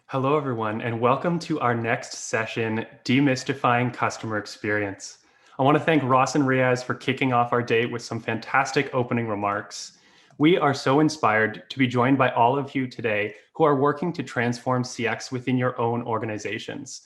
Hello, everyone, and welcome to our next session, Demystifying Customer Experience. I want to thank Ross and Riaz for kicking off our day with some fantastic opening remarks. We are so inspired to be joined by all of you today who are working to transform CX within your own organizations.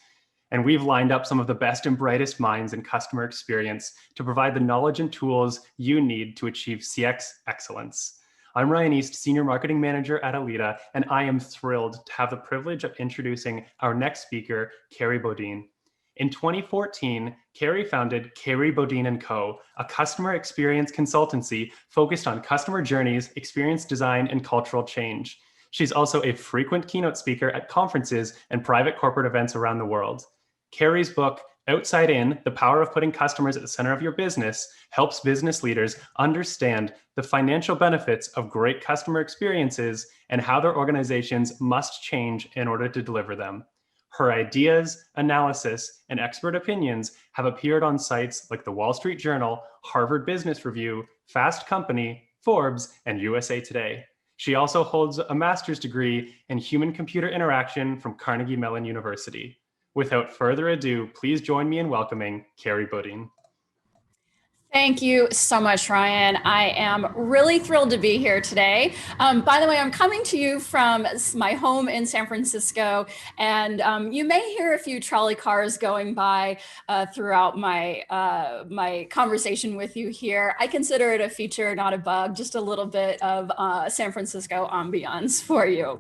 And we've lined up some of the best and brightest minds in customer experience to provide the knowledge and tools you need to achieve CX excellence. I'm Ryan East, Senior Marketing Manager at Alita, and I am thrilled to have the privilege of introducing our next speaker, Carrie Bodine. In 2014, Carrie founded Carrie Bodine & Co., a customer experience consultancy focused on customer journeys, experience design, and cultural change. She's also a frequent keynote speaker at conferences and private corporate events around the world. Carrie's book, Outside In, The Power of Putting Customers at the Center of Your Business, helps business leaders understand the financial benefits of great customer experiences and how their organizations must change in order to deliver them. Her ideas, analysis, and expert opinions have appeared on sites like the Wall Street Journal, Harvard Business Review, Fast Company, Forbes, and USA Today. She also holds a master's degree in human-computer interaction from Carnegie Mellon University. Without further ado, please join me in welcoming Carrie Bodine. Thank you so much, Ryan. I am really thrilled to be here today. By the way, I'm coming to you from my home in San Francisco, and you may hear a few trolley cars going by throughout my conversation with you here. I consider it a feature, not a bug, just a little bit of San Francisco ambiance for you.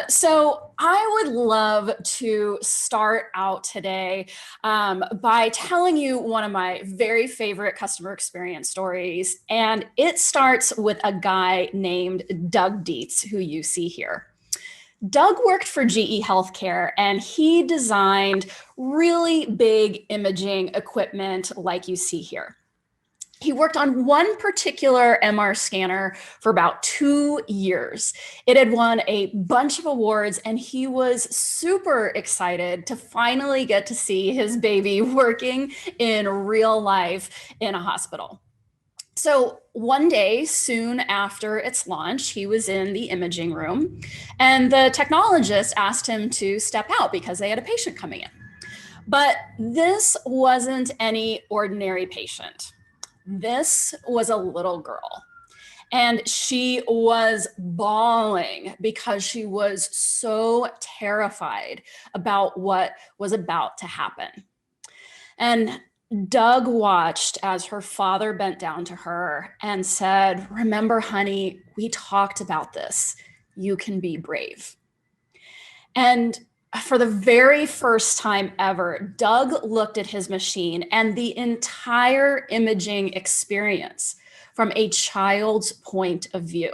So I would love to start out today by telling you one of my very favorite customer experience stories. And it starts with a guy named Doug Dietz, who you see here. Doug worked for GE Healthcare, and he designed really big imaging equipment like you see here. He worked on one particular MR scanner for about 2 years. It had won a bunch of awards, and he was super excited to finally get to see his baby working in real life in a hospital. So one day, soon after its launch, he was in the imaging room, and the technologist asked him to step out because they had a patient coming in. But this wasn't any ordinary patient. This was a little girl, and she was bawling because she was so terrified about what was about to happen. And Doug watched as her father bent down to her and said, "Remember, honey, we talked about this. You can be brave." And for the very first time ever, Doug looked at his machine and the entire imaging experience from a child's point of view.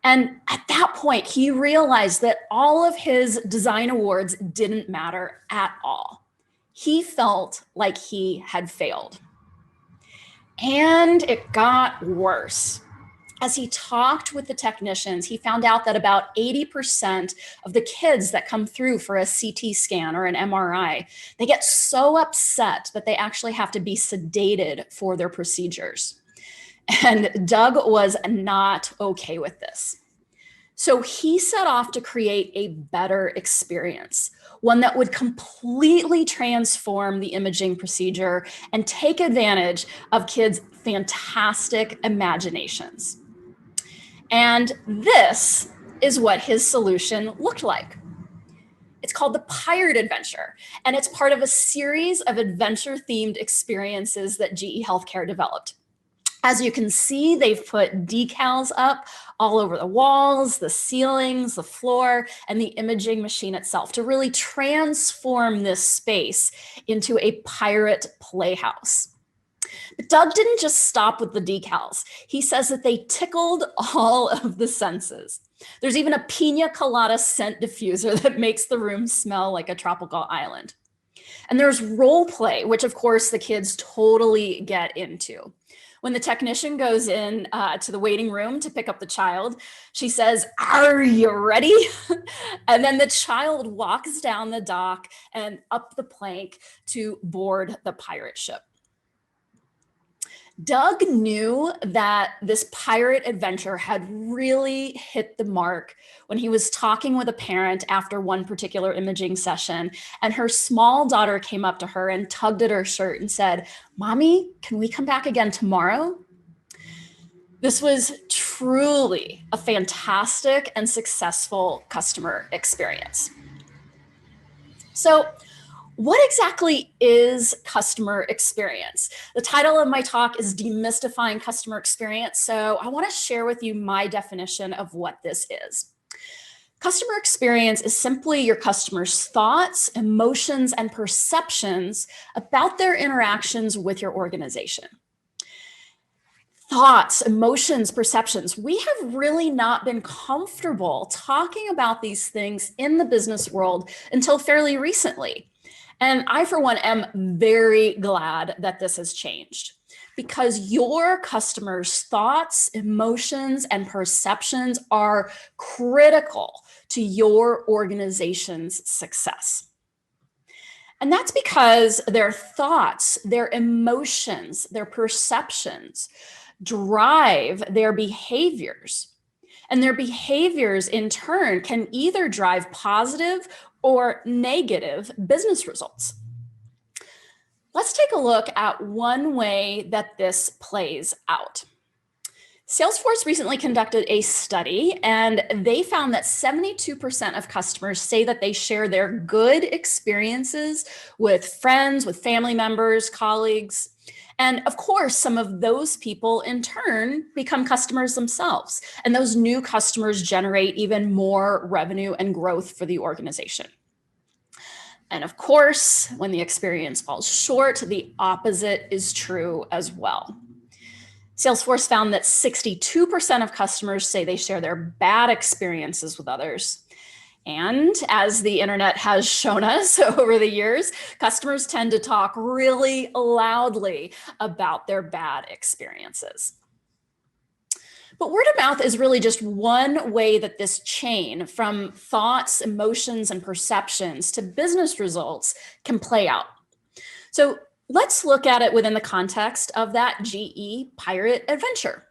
And at that point, he realized that all of his design awards didn't matter at all. He felt like he had failed. And it got worse. As he talked with the technicians, he found out that about 80% of the kids that come through for a CT scan or an MRI, they get so upset that they actually have to be sedated for their procedures. And Doug was not okay with this. So he set off to create a better experience, one that would completely transform the imaging procedure and take advantage of kids' fantastic imaginations. And this is what his solution looked like. It's called the Pirate Adventure, and it's part of a series of adventure-themed experiences that GE Healthcare developed. As you can see, they've put decals up all over the walls, the ceilings, the floor, and the imaging machine itself to really transform this space into a pirate playhouse. But Doug didn't just stop with the decals. He says that they tickled all of the senses. There's even a pina colada scent diffuser that makes the room smell like a tropical island. And there's role play, which of course the kids totally get into. When the technician goes in to the waiting room to pick up the child, she says, "Are you ready?" And then the child walks down the dock and up the plank to board the pirate ship. Doug knew that this pirate adventure had really hit the mark when he was talking with a parent after one particular imaging session, and her small daughter came up to her and tugged at her shirt and said, "Mommy, can we come back again tomorrow?" This was truly a fantastic and successful customer experience. So, what exactly is customer experience? The title of my talk is Demystifying Customer Experience, so I want to share with you my definition of what this is. Customer experience is simply your customer's thoughts, emotions, and perceptions about their interactions with your organization. Thoughts, emotions, perceptions. We have really not been comfortable talking about these things in the business world until fairly recently. And I, for one, am very glad that this has changed, because your customers' thoughts, emotions, and perceptions are critical to your organization's success. And that's because their thoughts, their emotions, their perceptions drive their behaviors. And their behaviors, in turn, can either drive positive or negative business results. Let's take a look at one way that this plays out. Salesforce recently conducted a study, and they found that 72% of customers say that they share their good experiences with friends, with family members, colleagues. And of course, some of those people in turn become customers themselves. And those new customers generate even more revenue and growth for the organization. And of course, when the experience falls short, the opposite is true as well. Salesforce found that 62% of customers say they share their bad experiences with others. And as the internet has shown us over the years, customers tend to talk really loudly about their bad experiences. But word of mouth is really just one way that this chain from thoughts, emotions, and perceptions to business results can play out. So let's look at it within the context of that GE pirate adventure.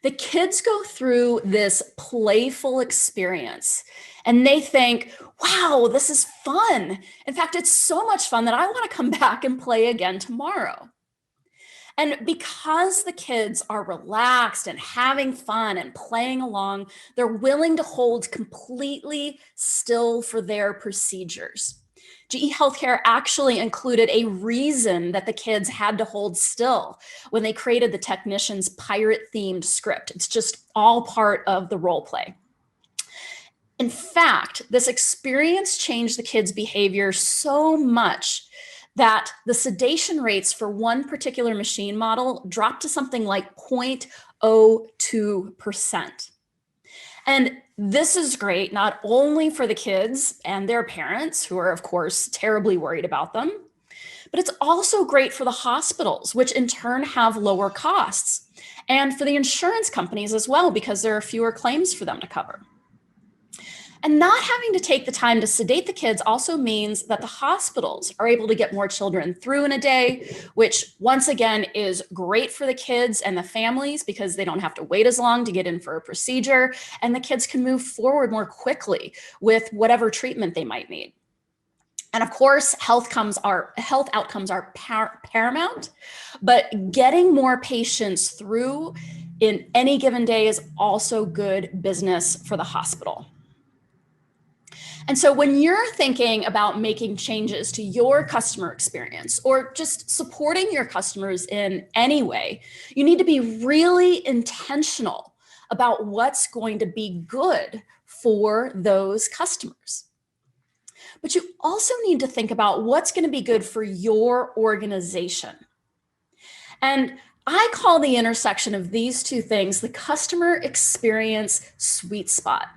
The kids go through this playful experience and they think, wow, this is fun. In fact, it's so much fun that I want to come back and play again tomorrow. And because the kids are relaxed and having fun and playing along, they're willing to hold completely still for their procedures. GE Healthcare actually included a reason that the kids had to hold still when they created the technician's pirate-themed script. It's just all part of the role play. In fact, this experience changed the kids' behavior so much that the sedation rates for one particular machine model dropped to something like 0.02%. And this is great, not only for the kids and their parents, who are, of course, terribly worried about them, but it's also great for the hospitals, which in turn have lower costs, and for the insurance companies as well, because there are fewer claims for them to cover. And not having to take the time to sedate the kids also means that the hospitals are able to get more children through in a day, which once again is great for the kids and the families because they don't have to wait as long to get in for a procedure, and the kids can move forward more quickly with whatever treatment they might need. And of course, health outcomes are paramount, but getting more patients through in any given day is also good business for the hospital. And so when you're thinking about making changes to your customer experience or just supporting your customers in any way, you need to be really intentional about what's going to be good for those customers. But you also need to think about what's going to be good for your organization. And I call the intersection of these two things the customer experience sweet spot.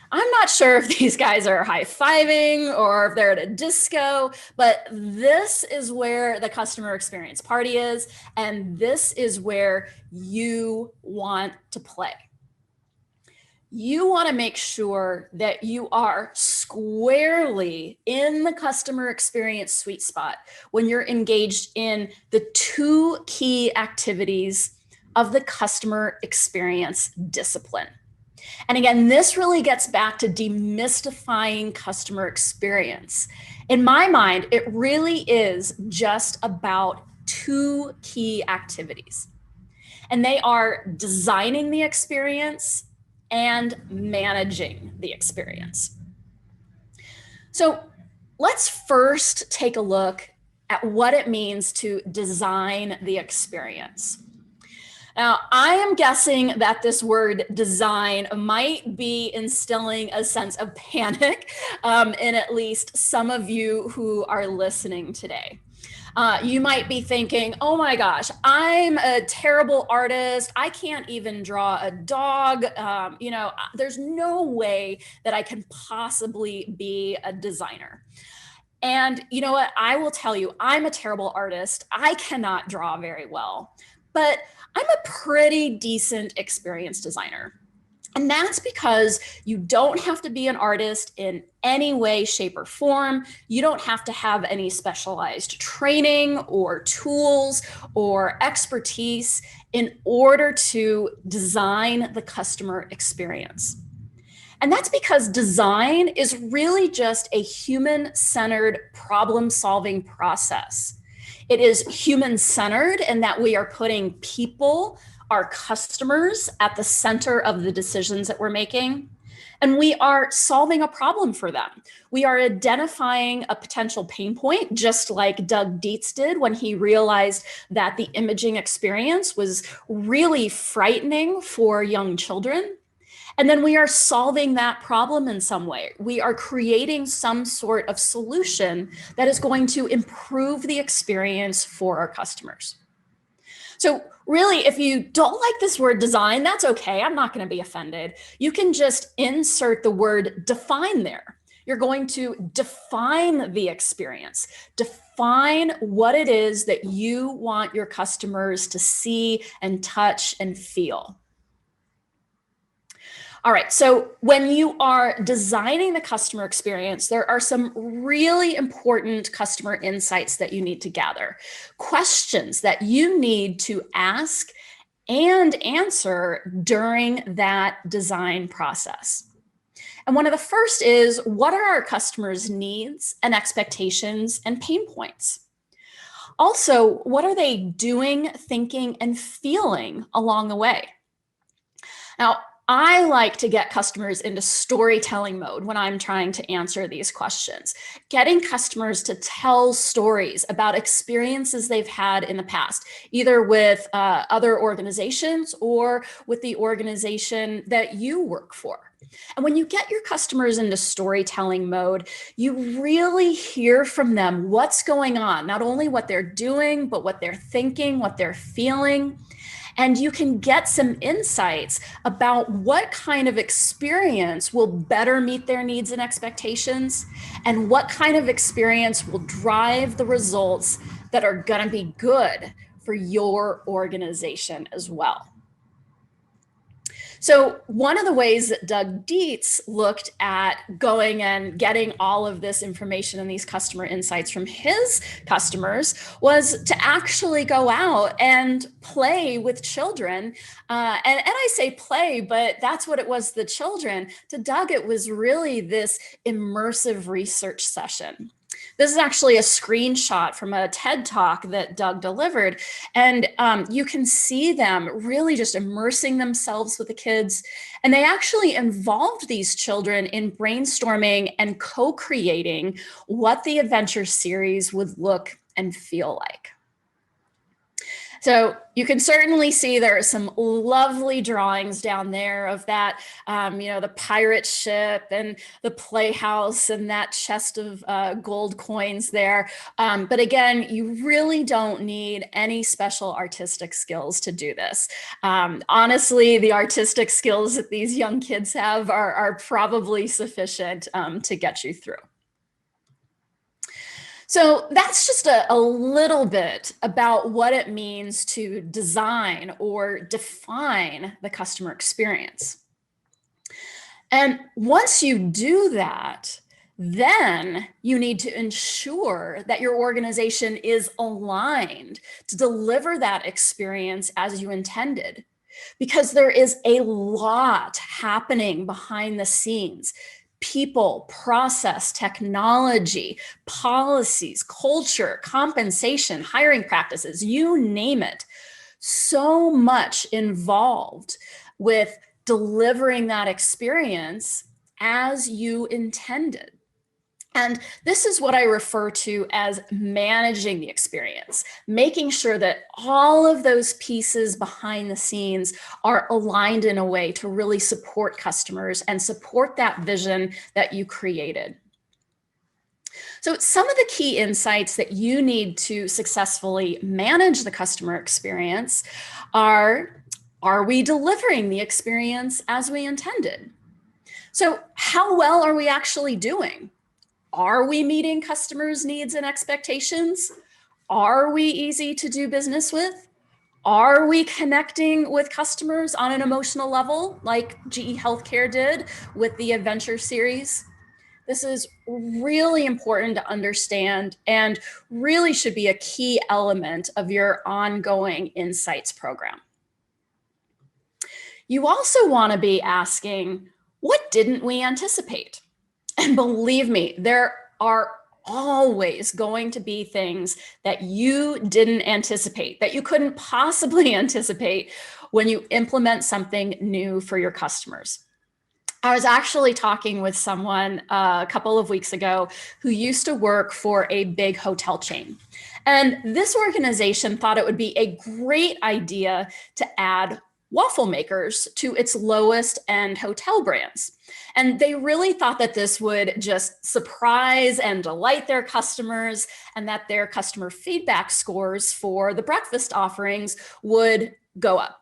I'm not sure if these guys are high-fiving or if they're at a disco, but this is where the customer experience party is, and this is where you want to play. You want to make sure that you are squarely in the customer experience sweet spot when you're engaged in the two key activities of the customer experience discipline. And again, this really gets back to demystifying customer experience. In my mind, it really is just about two key activities, and they are designing the experience and managing the experience. So let's first take a look at what it means to design the experience. Now, I am guessing that this word design might be instilling a sense of panic in at least some of you who are listening today. You might be thinking, oh my gosh, I'm a terrible artist. I can't even draw a dog. There's no way that I can possibly be a designer. And you know what? I will tell you, I'm a terrible artist. I cannot draw very well, but I'm a pretty decent experienced designer. And that's because you don't have to be an artist in any way, shape, or form. You don't have to have any specialized training or tools or expertise in order to design the customer experience. And that's because design is really just a human-centered problem-solving process. It is human-centered in that we are putting people, our customers, at the center of the decisions that we're making. And we are solving a problem for them. We are identifying a potential pain point, just like Doug Dietz did when he realized that the imaging experience was really frightening for young children. And then we are solving that problem in some way. We are creating some sort of solution that is going to improve the experience for our customers. So really, if you don't like this word design, that's okay. I'm not going to be offended. You can just insert the word define there. You're going to define the experience, define what it is that you want your customers to see and touch and feel. All right, so when you are designing the customer experience, there are some really important customer insights that you need to gather, questions that you need to ask and answer during that design process. And one of the first is, what are our customers' needs and expectations and pain points? Also, what are they doing, thinking, and feeling along the way? Now, I like to get customers into storytelling mode when I'm trying to answer these questions. Getting customers to tell stories about experiences they've had in the past, either with other organizations or with the organization that you work for. And when you get your customers into storytelling mode, you really hear from them what's going on, not only what they're doing, but what they're thinking, what they're feeling. And you can get some insights about what kind of experience will better meet their needs and expectations, and what kind of experience will drive the results that are going to be good for your organization as well. So one of the ways that Doug Dietz looked at going and getting all of this information and these customer insights from his customers was to actually go out and play with children. And I say play, but that's what it was, the children. To Doug, it was really this immersive research session. This is actually a screenshot from a TED Talk that Doug delivered. And you can see them really just immersing themselves with the kids. And they actually involved these children in brainstorming and co-creating what the adventure series would look and feel like. So you can certainly see there are some lovely drawings down there of that, the pirate ship and the playhouse and that chest of gold coins there. But again, you really don't need any special artistic skills to do this. Honestly, the artistic skills that these young kids have are probably sufficient to get you through. So that's just a little bit about what it means to design or define the customer experience. And once you do that, Then you need to ensure that your organization is aligned to deliver that experience as you intended, because there is a lot happening behind the scenes. People, process, technology, policies, culture, compensation, hiring practices, you name it. So much involved with delivering that experience as you intended. And this is what I refer to as managing the experience, making sure that all of those pieces behind the scenes are aligned in a way to really support customers and support that vision that you created. So some of the key insights that you need to successfully manage the customer experience are we delivering the experience as we intended? So how well are we actually doing? Are we meeting customers' needs and expectations? Are we easy to do business with? Are we connecting with customers on an emotional level like GE Healthcare did with the Adventure series? This is really important to understand and really should be a key element of your ongoing insights program. You also want to be asking, what didn't we anticipate? And believe me, there are always going to be things that you didn't anticipate, that you couldn't possibly anticipate when you implement something new for your customers. I was actually talking with someone a couple of weeks ago who used to work for a big hotel chain. And this organization thought it would be a great idea to add waffle makers to its lowest end hotel brands. And they really thought that this would just surprise and delight their customers, and that their customer feedback scores for the breakfast offerings would go up.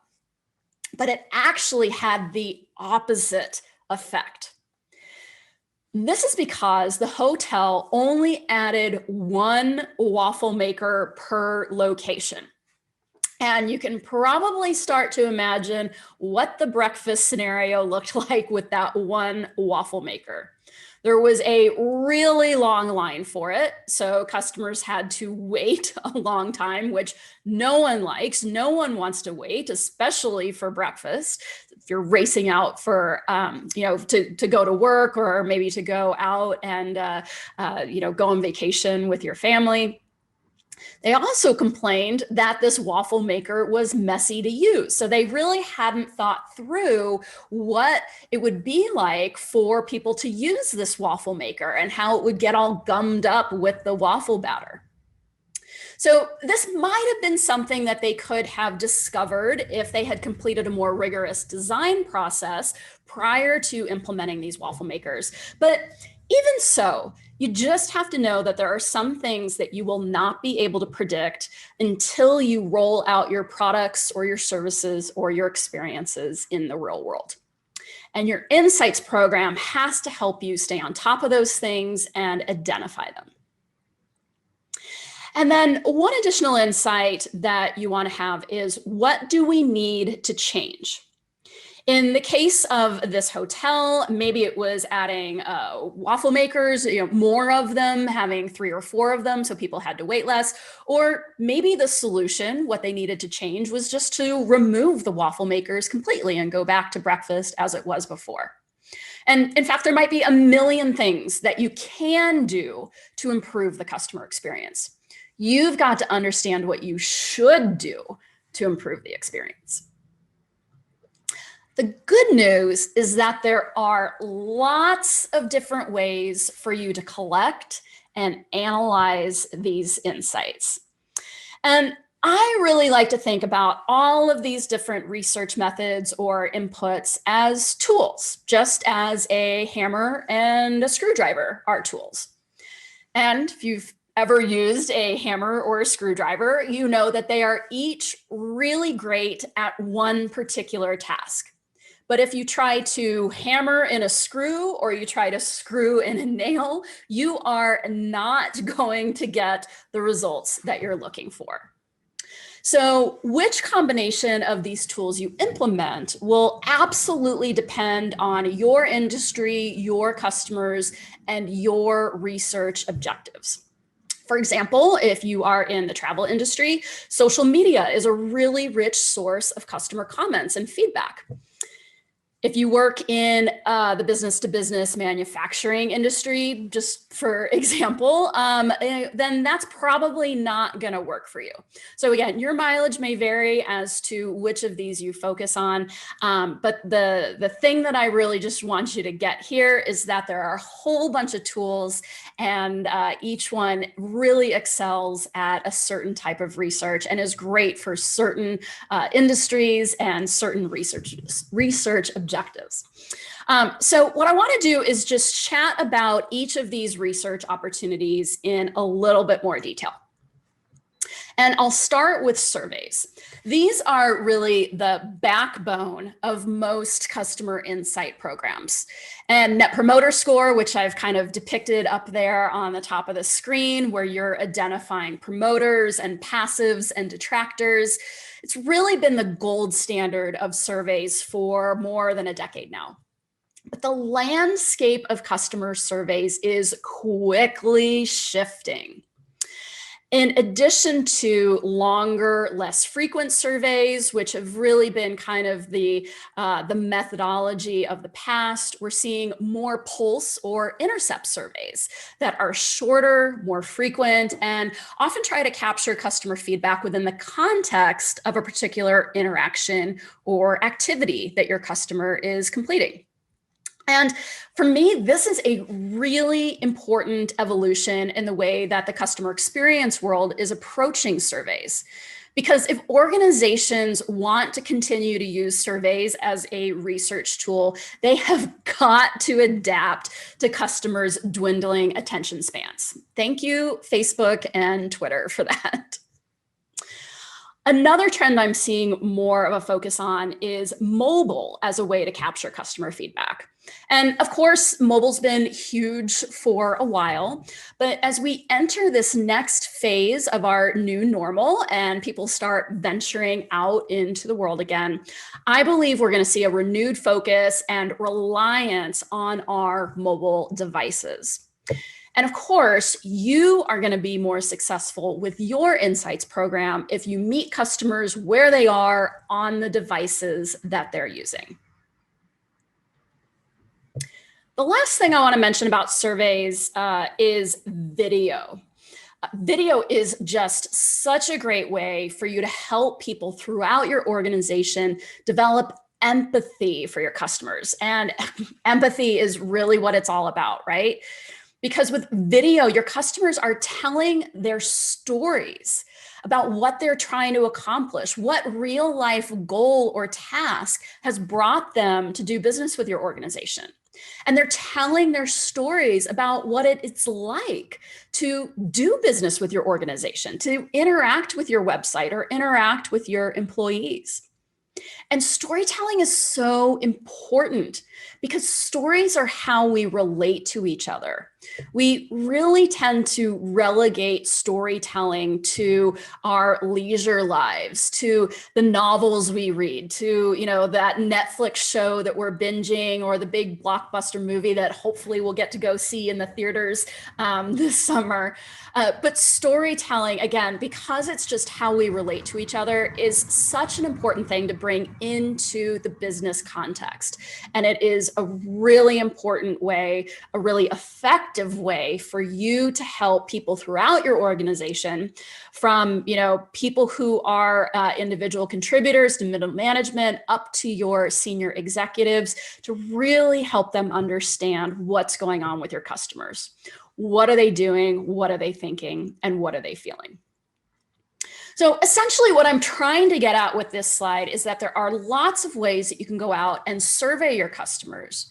But it actually had the opposite effect. This is because the hotel only added one waffle maker per location. And you can probably start to imagine what the breakfast scenario looked like with that one waffle maker. There was a really long line for it, so customers had to wait a long time, which no one likes. No one wants to wait, especially for breakfast. If you're racing out for, to go to work, or maybe to go out and, go on vacation with your family. They also complained that this waffle maker was messy to use. So they really hadn't thought through what it would be like for people to use this waffle maker and how it would get all gummed up with the waffle batter. So this might have been something that they could have discovered if they had completed a more rigorous design process prior to implementing these waffle makers. But even so, you just have to know that there are some things that you will not be able to predict until you roll out your products or your services or your experiences in the real world. And your insights program has to help you stay on top of those things and identify them. And then one additional insight that you want to have is, what do we need to change? In the case of this hotel, maybe it was adding waffle makers, more of them, having 3 or 4 of them, so people had to wait less. Or maybe the solution, what they needed to change, was just to remove the waffle makers completely and go back to breakfast as it was before. And in fact, there might be a million things that you can do to improve the customer experience. You've got to understand what you should do to improve the experience. The good news is that there are lots of different ways for you to collect and analyze these insights. And I really like to think about all of these different research methods or inputs as tools, just as a hammer and a screwdriver are tools. And if you've ever used a hammer or a screwdriver, you know that they are each really great at one particular task. But if you try to hammer in a screw or you try to screw in a nail, you are not going to get the results that you're looking for. So which combination of these tools you implement will absolutely depend on your industry, your customers, and your research objectives. For example, if you are in the travel industry, social media is a really rich source of customer comments and feedback. If you work in the business-to-business manufacturing industry, just for example, then that's probably not going to work for you. So again, your mileage may vary as to which of these you focus on. But the thing that I really just want you to get here is that there are a whole bunch of tools, and each one really excels at a certain type of research and is great for certain industries and certain research objectives. So what I want to do is just chat about each of these research opportunities in a little bit more detail. And I'll start with surveys. These are really the backbone of most customer insight programs. And Net Promoter Score, which I've kind of depicted up there on the top of the screen, where you're identifying promoters and passives and detractors. It's really been the gold standard of surveys for more than a decade now. But the landscape of customer surveys is quickly shifting. In addition to longer, less frequent surveys, which have really been kind of the methodology of the past, we're seeing more pulse or intercept surveys that are shorter, more frequent, and often try to capture customer feedback within the context of a particular interaction or activity that your customer is completing. And for me, this is a really important evolution in the way that the customer experience world is approaching surveys. Because if organizations want to continue to use surveys as a research tool, they have got to adapt to customers' dwindling attention spans. Thank you, Facebook and Twitter, for that. Another trend I'm seeing more of a focus on is mobile as a way to capture customer feedback. And of course, mobile's been huge for a while, but as we enter this next phase of our new normal and people start venturing out into the world again, I believe we're going to see a renewed focus and reliance on our mobile devices. And of course, you are going to be more successful with your insights program if you meet customers where they are on the devices that they're using. The last thing I want to mention about surveys is video. Video is just such a great way for you to help people throughout your organization develop empathy for your customers. And empathy is really what it's all about, right? Because with video, your customers are telling their stories about what they're trying to accomplish, what real life goal or task has brought them to do business with your organization. And they're telling their stories about what it's like to do business with your organization, to interact with your website or interact with your employees. And storytelling is so important because stories are how we relate to each other. We really tend to relegate storytelling to our leisure lives, to the novels we read, to, that Netflix show that we're binging, or the big blockbuster movie that hopefully we'll get to go see in the theaters this summer. But storytelling, again, because it's just how we relate to each other, is such an important thing to bring into the business context. And it is a really important way, a really effective way for you to help people throughout your organization, from people who are individual contributors to middle management up to your senior executives, to really help them understand what's going on with your customers. What are they doing? What are they thinking? And what are they feeling? So essentially what I'm trying to get at with this slide is that there are lots of ways that you can go out and survey your customers.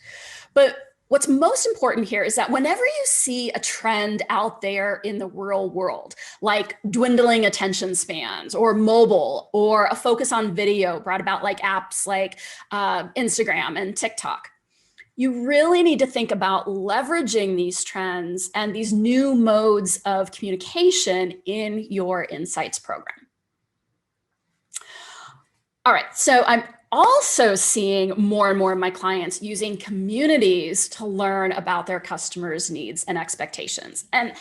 But what's most important here is that whenever you see a trend out there in the real world, like dwindling attention spans or mobile, or a focus on video brought about like apps like Instagram and TikTok, you really need to think about leveraging these trends and these new modes of communication in your insights program. All right, so I'm also seeing more and more of my clients using communities to learn about their customers' needs and expectations. And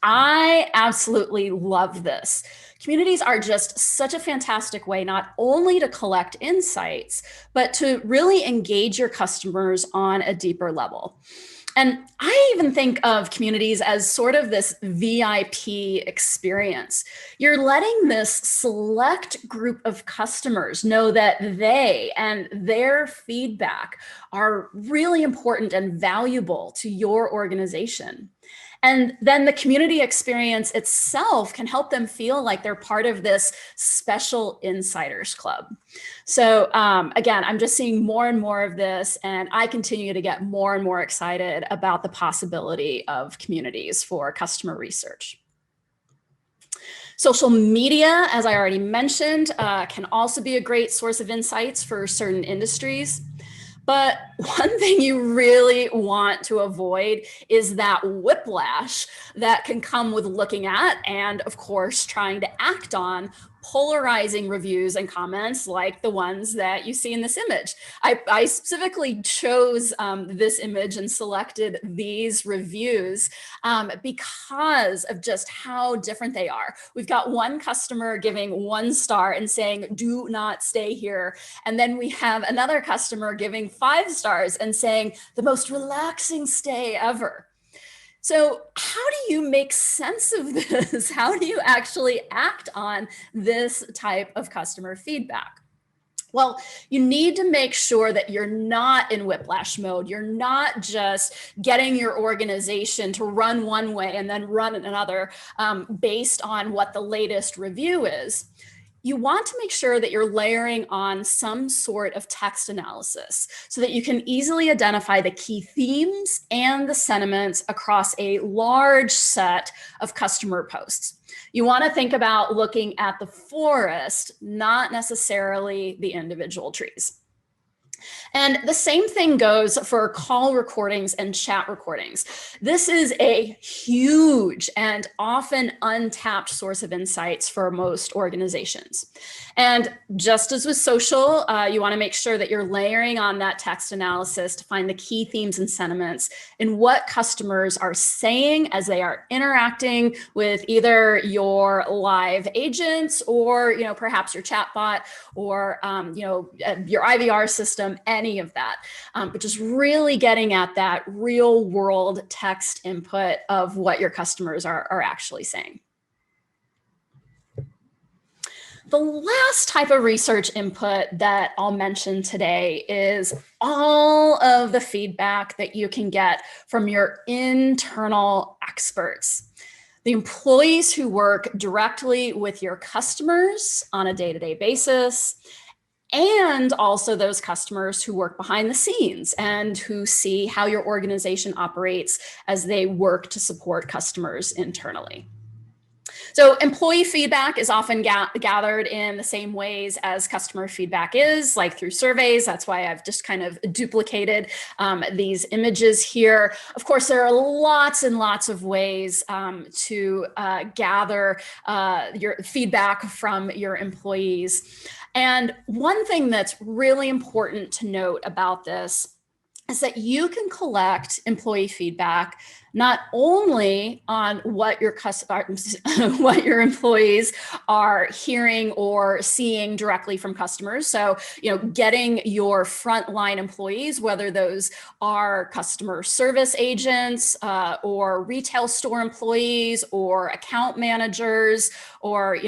I absolutely love this. Communities are just such a fantastic way not only to collect insights, but to really engage your customers on a deeper level. And I even think of communities as sort of this VIP experience. You're letting this select group of customers know that they and their feedback are really important and valuable to your organization. And then the community experience itself can help them feel like they're part of this special insiders club. So again, I'm just seeing more and more of this, and I continue to get more and more excited about the possibility of communities for customer research. Social media, as I already mentioned, can also be a great source of insights for certain industries. But one thing you really want to avoid is that whiplash that can come with looking at and, of course, trying to act on polarizing reviews and comments like the ones that you see in this image. I specifically chose this image and selected these reviews because of just how different they are. We've got one customer giving 1 star and saying, "Do not stay here." And then we have another customer giving 5 stars and saying, "The most relaxing stay ever." So how do you make sense of this? How do you actually act on this type of customer feedback? Well, you need to make sure that you're not in whiplash mode. You're not just getting your organization to run one way and then run another based on what the latest review is. You want to make sure that you're layering on some sort of text analysis so that you can easily identify the key themes and the sentiments across a large set of customer posts. You want to think about looking at the forest, not necessarily the individual trees. And the same thing goes for call recordings and chat recordings. This is a huge and often untapped source of insights for most organizations. And just as with social, you want to make sure that you're layering on that text analysis to find the key themes and sentiments in what customers are saying as they are interacting with either your live agents or, perhaps your chatbot or, your IVR system, any of that, but just really getting at that real world text input of what your customers are actually saying. The last type of research input that I'll mention today is all of the feedback that you can get from your internal experts. The employees who work directly with your customers on a day-to-day basis, and also those customers who work behind the scenes and who see how your organization operates as they work to support customers internally. So employee feedback is often gathered in the same ways as customer feedback is, like through surveys. That's why I've just kind of duplicated these images here. Of course, there are lots and lots of ways to gather your feedback from your employees. And one thing that's really important to note about this is that you can collect employee feedback not only on what your employees are hearing or seeing directly from customers. So, getting your frontline employees, whether those are customer service agents or retail store employees or account managers or,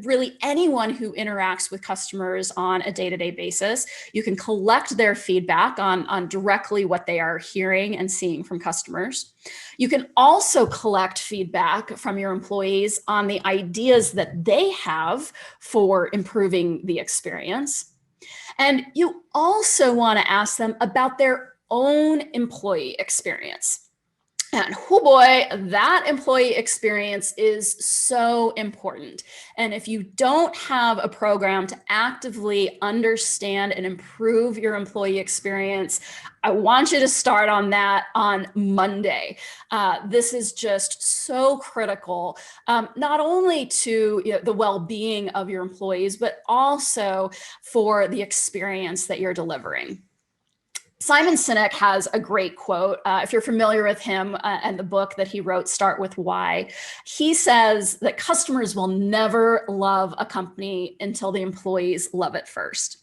really anyone who interacts with customers on a day-to-day basis. You can collect their feedback on directly what they are hearing and seeing from customers. You can also collect feedback from your employees on the ideas that they have for improving the experience. And you also want to ask them about their own employee experience. And oh boy, that employee experience is so important. And if you don't have a program to actively understand and improve your employee experience, I want you to start on that on Monday. This is just so critical, not only to the well-being of your employees, but also for the experience that you're delivering. Simon Sinek has a great quote. If you're familiar with him and the book that he wrote, Start With Why, he says that customers will never love a company until the employees love it first.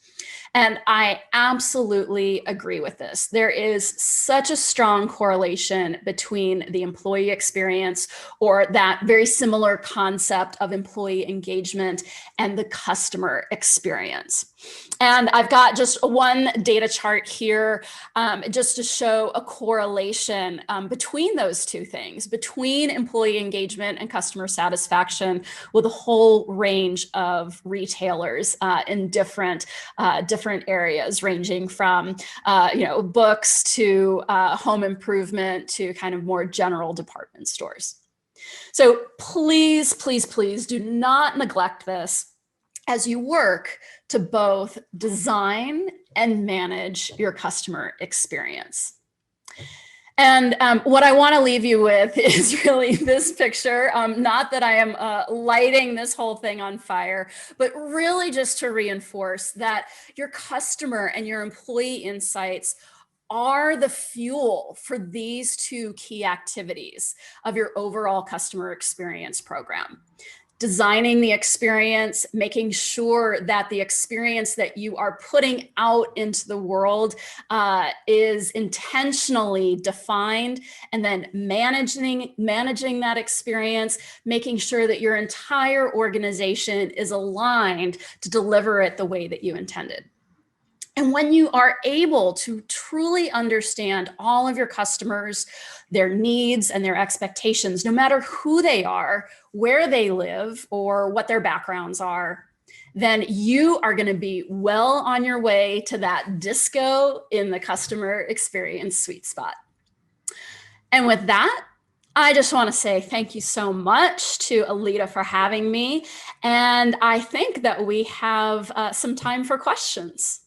And I absolutely agree with this. There is such a strong correlation between the employee experience, or that very similar concept of employee engagement, and the customer experience. And I've got just one data chart here just to show a correlation between those two things, between employee engagement and customer satisfaction, with a whole range of retailers in different areas, ranging from books to home improvement to kind of more general department stores. So please, please, please do not neglect this as you work to both design and manage your customer experience. And what I want to leave you with is really this picture. Not that I am lighting this whole thing on fire, but really just to reinforce that your customer and your employee insights are the fuel for these two key activities of your overall customer experience program. Designing the experience, making sure that the experience that you are putting out into the world is intentionally defined, and then managing that experience, making sure that your entire organization is aligned to deliver it the way that you intended. And when you are able to truly understand all of your customers, their needs and their expectations, no matter who they are, where they live, or what their backgrounds are, then you are going to be well on your way to that disco in the customer experience sweet spot. And with that, I just want to say thank you so much to Alita for having me. And I think that we have some time for questions.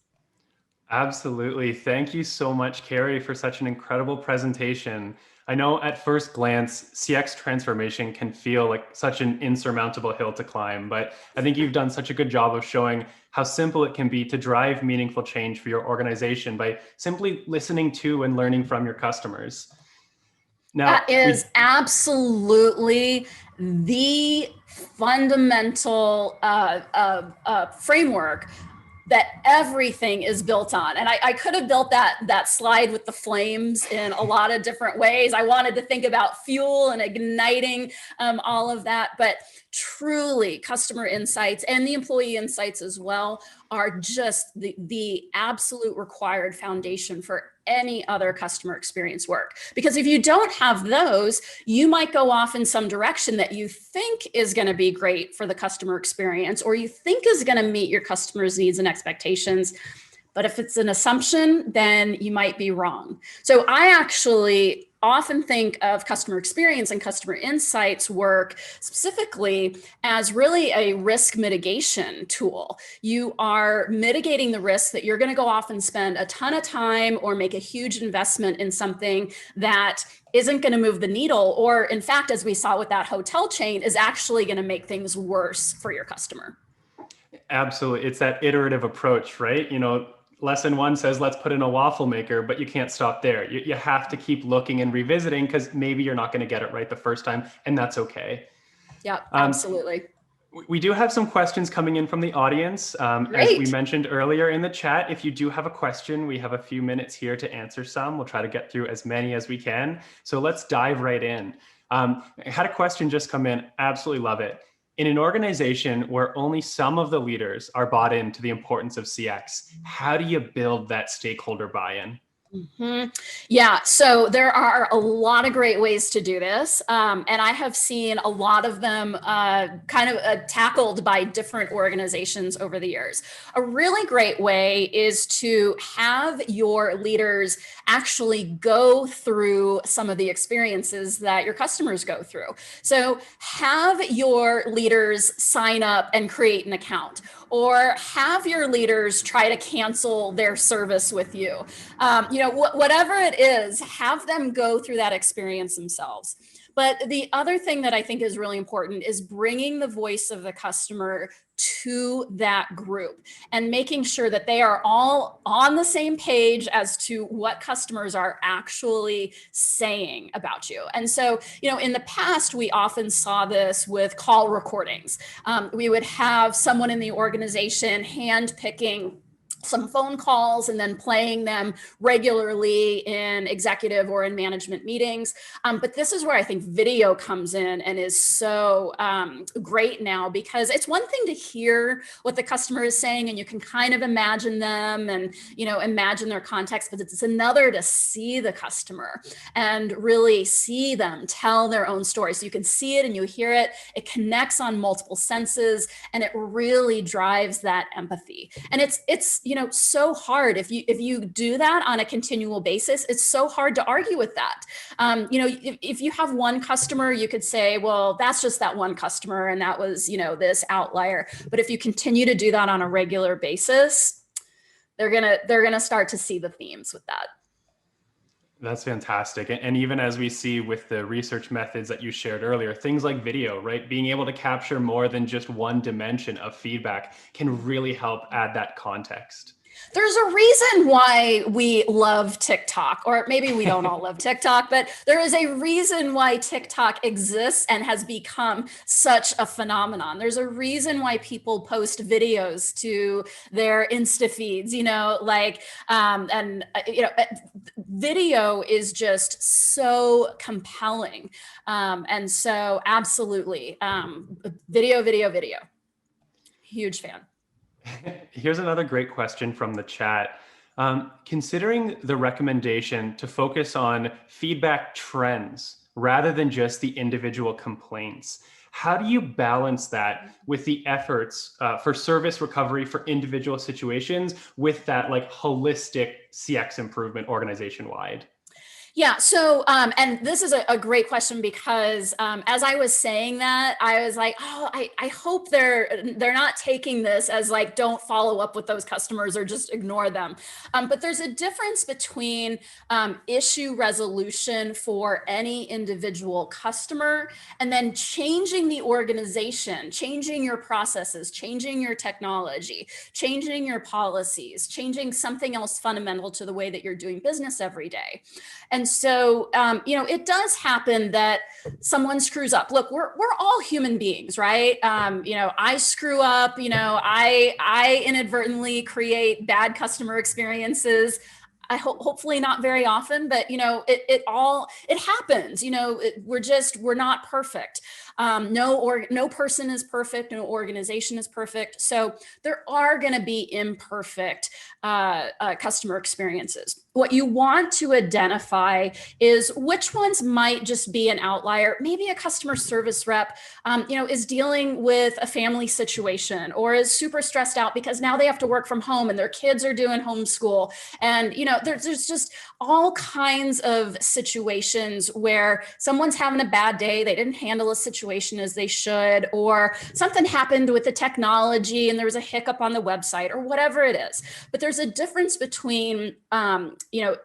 Absolutely. Thank you so much, Carrie, for such an incredible presentation. I know at first glance, CX transformation can feel like such an insurmountable hill to climb, but I think you've done such a good job of showing how simple it can be to drive meaningful change for your organization by simply listening to and learning from your customers. Now, that is absolutely the fundamental framework that everything is built on. And I could have built that slide with the flames in a lot of different ways. I wanted to think about fuel and igniting all of that, but truly customer insights and the employee insights as well are just the absolute required foundation for any other customer experience work. Because if you don't have those, you might go off in some direction that you think is going to be great for the customer experience, or you think is going to meet your customers' needs and expectations. But if it's an assumption, then you might be wrong. So I actually often think of customer experience and customer insights work specifically as really a risk mitigation tool. You are mitigating the risk that you're going to go off and spend a ton of time or make a huge investment in something that isn't going to move the needle, or in fact, as we saw with that hotel chain, is actually going to make things worse for your customer. Absolutely. It's that iterative approach, right? Lesson one says, let's put in a waffle maker, but you can't stop there. You have to keep looking and revisiting, because maybe you're not going to get it right the first time, and that's okay. Yeah, absolutely. We do have some questions coming in from the audience. As we mentioned earlier in the chat, if you do have a question, we have a few minutes here to answer some. We'll try to get through as many as we can. So let's dive right in. I had a question just come in. Absolutely love it. In an organization where only some of the leaders are bought into the importance of CX, how do you build that stakeholder buy-in? Mm-hmm. Yeah, so there are a lot of great ways to do this. And I have seen a lot of them tackled by different organizations over the years. A really great way is to have your leaders actually go through some of the experiences that your customers go through. So have your leaders sign up and create an account, or have your leaders try to cancel their service with you. Whatever it is, have them go through that experience themselves. But the other thing that I think is really important is bringing the voice of the customer to that group and making sure that they are all on the same page as to what customers are actually saying about you. And so, in the past, we often saw this with call recordings. We would have someone in the organization handpicking some phone calls and then playing them regularly in executive or in management meetings. But this is where I think video comes in and is so great now, because it's one thing to hear what the customer is saying and you can kind of imagine them and, imagine their context, but it's another to see the customer and really see them tell their own story. So you can see it and you hear it, it connects on multiple senses, and it really drives that empathy. And it's so hard if you do that on a continual basis. It's so hard to argue with that. If you have one customer, you could say, well, that's just that one customer and that was this outlier. But if you continue to do that on a regular basis, they're gonna start to see the themes with that. That's fantastic. And even as we see with the research methods that you shared earlier, things like video, right? Being able to capture more than just one dimension of feedback can really help add that context. There's a reason why we love TikTok, or maybe we don't all love TikTok, but there is a reason why TikTok exists and has become such a phenomenon. There's a reason why people post videos to their Insta feeds, video is just so compelling. And so absolutely, video, huge fan. Here's another great question from the chat. Considering the recommendation to focus on feedback trends rather than just the individual complaints, how do you balance that with the efforts for service recovery for individual situations with that holistic CX improvement organization-wide? Yeah. So, and this is a great question, because as I was saying that, I was like, oh, I hope they're not taking this as don't follow up with those customers or just ignore them. But there's a difference between issue resolution for any individual customer and then changing the organization, changing your processes, changing your technology, changing your policies, changing something else fundamental to the way that you're doing business every day. And so, it does happen that someone screws up. Look, we're all human beings, right? I screw up, I inadvertently create bad customer experiences. Hopefully not very often, but it happens. We're not perfect. No person is perfect. No organization is perfect. So there are going to be imperfect customer experiences. What you want to identify is which ones might just be an outlier. Maybe a customer service rep, is dealing with a family situation or is super stressed out because now they have to work from home and their kids are doing homeschool. And, there's just all kinds of situations where someone's having a bad day. They didn't handle a situation as they should, or something happened with the technology and there was a hiccup on the website or whatever it is. But there's a difference between,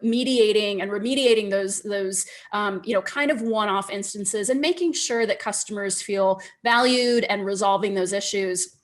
mediating and remediating those kind of one-off instances and making sure that customers feel valued and resolving those issues.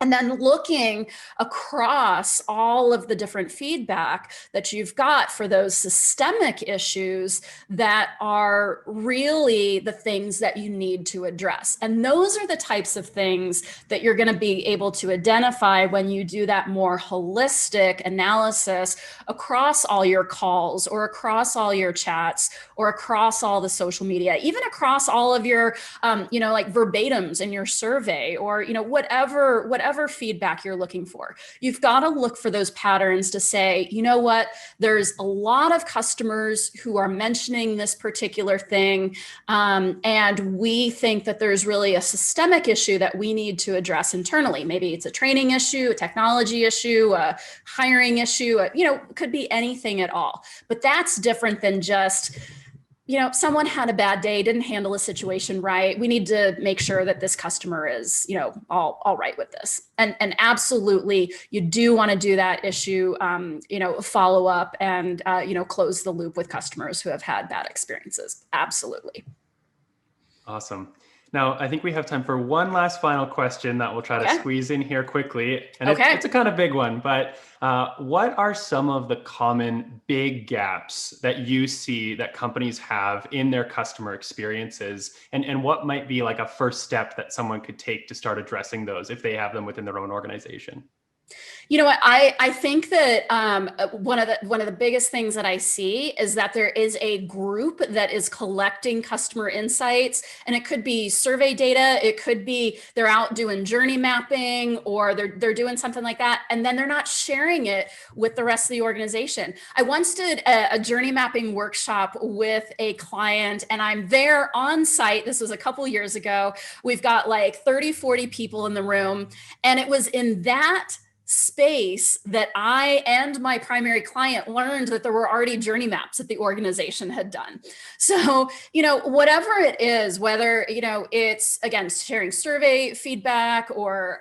And then looking across all of the different feedback that you've got for those systemic issues that are really the things that you need to address. And those are the types of things that you're going to be able to identify when you do that more holistic analysis across all your calls or across all your chats or across all the social media, even across all of your, verbatims in your survey or, whatever whatever feedback you're looking for. You've got to look for those patterns to say, you know what, there's a lot of customers who are mentioning this particular thing, and we think that there's really a systemic issue that we need to address internally. Maybe it's a training issue, a technology issue, a hiring issue, it could be anything at all. But that's different than just, someone had a bad day, didn't handle a situation right. We need to make sure that this customer is, all right with this. And absolutely, you do want to do that issue, follow up and, close the loop with customers who have had bad experiences. Absolutely. Awesome. Now, I think we have time for one last final question that we'll try to squeeze in here quickly. And it's a kind of big one, but what are some of the common big gaps that you see that companies have in their customer experiences? And what might be like a first step that someone could take to start addressing those if they have them within their own organization? You know what? I think that one of the biggest things that I see is that there is a group that is collecting customer insights, and it could be survey data, it could be they're out doing journey mapping, or they're doing something like that, and then they're not sharing it with the rest of the organization. I once did a journey mapping workshop with a client, and I'm there on site. This was a couple years ago. We've got like 30, 40 people in the room, and it was in that space that I and my primary client learned that there were already journey maps that the organization had done. So, whatever it is, whether, it's, again, sharing survey feedback or,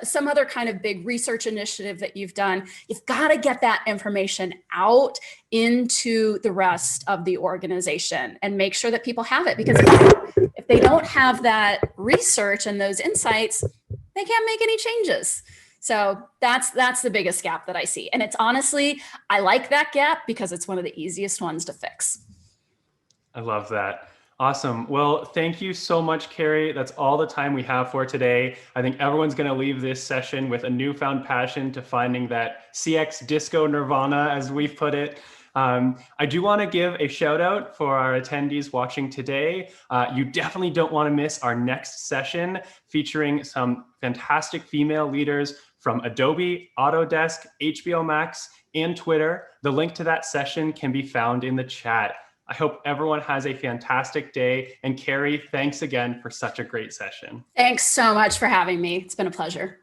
some other kind of big research initiative that you've done, you've got to get that information out into the rest of the organization and make sure that people have it. Because if they don't have that research and those insights, they can't make any changes. So that's the biggest gap that I see. And it's honestly, I like that gap because it's one of the easiest ones to fix. I love that. Awesome. Well, thank you so much, Carrie. That's all the time we have for today. I think everyone's going to leave this session with a newfound passion to finding that CX disco nirvana, as we've put it. I do want to give a shout out for our attendees watching today. You definitely don't want to miss our next session featuring some fantastic female leaders from Adobe, Autodesk, HBO Max, and Twitter. The link to that session can be found in the chat. I hope everyone has a fantastic day. And Carrie, thanks again for such a great session. Thanks so much for having me. It's been a pleasure.